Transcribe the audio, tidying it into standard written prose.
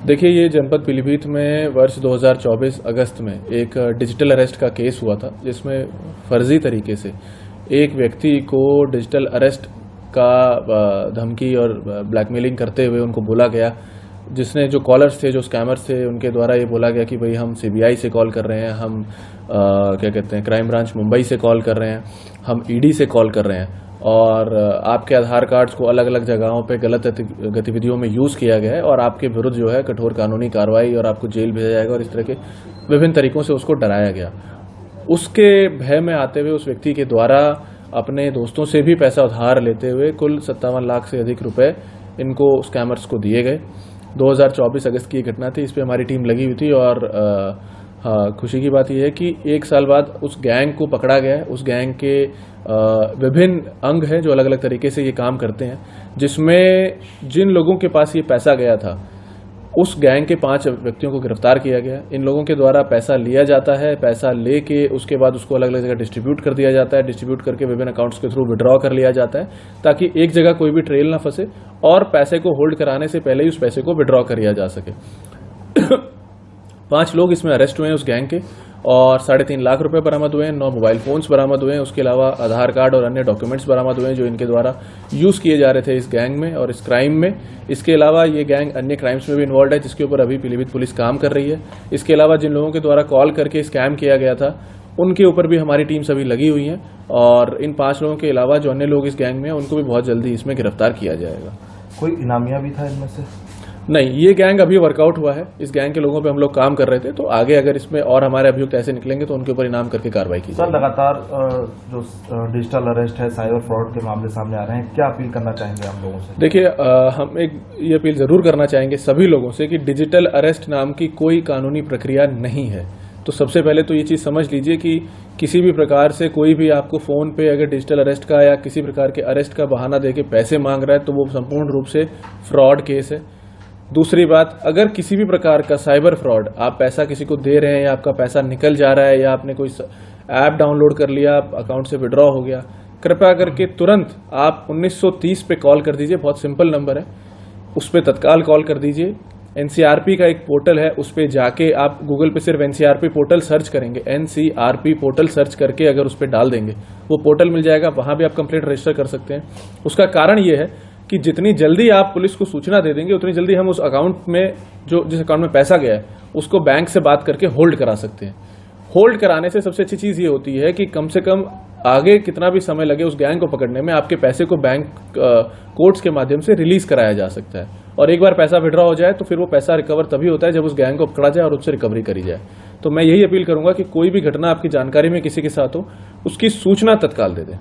देखिए, ये जनपद पीलीभीत में वर्ष 2024 अगस्त में एक डिजिटल अरेस्ट का केस हुआ था, जिसमें फर्जी तरीके से एक व्यक्ति को डिजिटल अरेस्ट का धमकी और ब्लैकमेलिंग करते हुए उनको बोला गया, जिसने जो कॉलर्स थे, जो स्कैमर्स थे, उनके द्वारा ये बोला गया कि भाई हम सीबीआई से कॉल कर रहे हैं, हम क्या कहते हैं क्राइम ब्रांच मुंबई से कॉल कर रहे हैं, हम ईडी से कॉल कर रहे हैं और आपके आधार कार्ड्स को अलग अलग जगहों पे गलत गतिविधियों में यूज़ किया गया है और आपके विरुद्ध जो है कठोर कानूनी कार्रवाई और आपको जेल भेजा जाएगा और इस तरह के विभिन्न तरीकों से उसको डराया गया। उसके भय में आते हुए उस व्यक्ति के द्वारा अपने दोस्तों से भी पैसा उधार लेते हुए कुल 57 लाख से अधिक रुपए इनको स्कैमर्स को दिए गए। 2024 अगस्त की घटना थी। इस पे हमारी टीम लगी हुई थी और हाँ, खुशी की बात यह है कि एक साल बाद उस गैंग को पकड़ा गया है। उस गैंग के विभिन्न अंग हैं जो अलग अलग तरीके से ये काम करते हैं, जिसमें जिन लोगों के पास ये पैसा गया था उस गैंग के 5 व्यक्तियों को गिरफ्तार किया गया। इन लोगों के द्वारा पैसा लिया जाता है, पैसा लेके उसके बाद उसको अलग अलग जगह डिस्ट्रीब्यूट कर दिया जाता है, डिस्ट्रीब्यूट करके विभिन्न अकाउंट्स के थ्रू विड्रॉ कर लिया जाता है ताकि एक जगह कोई भी ट्रेल ना फंसे और पैसे को होल्ड कराने से पहले ही उस पैसे को विड्रॉ कर लिया जा सके। 5 लोग इसमें अरेस्ट हुए हैं उस गैंग के और 3.5 लाख रुपए बरामद हुए हैं, 9 मोबाइल फोन्स बरामद हुए हैं। उसके अलावा आधार कार्ड और अन्य डॉक्यूमेंट्स बरामद हुए हैं जो इनके द्वारा यूज किए जा रहे थे इस गैंग में और इस क्राइम में। इसके अलावा ये गैंग अन्य क्राइम्स में भी इन्वॉल्व है, जिसके ऊपर अभी पीलीभीत पुलिस काम कर रही है। इसके अलावा जिन लोगों के द्वारा कॉल करके स्कैम किया गया था उनके ऊपर भी हमारी टीम सभी लगी हुई है और इन 5 लोगों के अलावा जो अन्य लोग इस गैंग में हैं उनको भी बहुत जल्दी इसमें गिरफ्तार किया जाएगा। कोई इनामिया भी था इनमें से? नहीं, ये गैंग अभी वर्कआउट हुआ है। इस गैंग के लोगों पे हम लोग काम कर रहे थे, तो आगे अगर इसमें और हमारे अभियुक्त ऐसे निकलेंगे तो उनके ऊपर इनाम करके कार्रवाई की जाएगी। सर, लगातार जो डिजिटल अरेस्ट है, साइबर फ्रॉड के मामले सामने आ रहे हैं, क्या अपील करना चाहेंगे हम लोगों से? देखिए, हम एक ये अपील जरूर करना चाहेंगे सभी लोगों से कि डिजिटल अरेस्ट नाम की कोई कानूनी प्रक्रिया नहीं है। तो सबसे पहले तो ये चीज समझ लीजिए कि किसी भी प्रकार से कोई भी आपको फोन पे अगर डिजिटल अरेस्ट का या किसी प्रकार के अरेस्ट का बहाना देके पैसे मांग रहा है तो वो संपूर्ण रूप से फ्रॉड केस है। दूसरी बात, अगर किसी भी प्रकार का साइबर फ्रॉड, आप पैसा किसी को दे रहे हैं या आपका पैसा निकल जा रहा है या आपने कोई ऐप डाउनलोड कर लिया, अकाउंट से विड्रॉ हो गया, कृपया करके तुरंत आप 1930 पे कॉल कर दीजिए। बहुत सिंपल नंबर है, उस पर तत्काल कॉल कर दीजिए। एनसीआरपी का एक पोर्टल है, उस पर जाके आप गूगल पे सिर्फ एनसीआरपी पोर्टल सर्च करेंगे, एनसीआरपी पोर्टल सर्च करके अगर उस पर डाल देंगे वो पोर्टल मिल जाएगा, वहां भी आप कंप्लेंट रजिस्टर कर सकते हैं। उसका कारण ये है कि जितनी जल्दी आप पुलिस को सूचना दे देंगे उतनी जल्दी हम उस अकाउंट में जिस अकाउंट में पैसा गया है उसको बैंक से बात करके होल्ड करा सकते हैं। होल्ड कराने से सबसे अच्छी चीज ये होती है कि कम से कम आगे कितना भी समय लगे उस गैंग को पकड़ने में, आपके पैसे को बैंक कोर्ट्स के माध्यम से रिलीज कराया जा सकता है और एक बार पैसा विड्रॉ हो जाए तो फिर वो पैसा रिकवर तभी होता है जब उस गैंग को पकड़ा जाए और उससे रिकवरी करी जाए। तो मैं यही अपील करूंगा कि कोई भी घटना आपकी जानकारी में किसी के साथ हो उसकी सूचना तत्काल दे दें।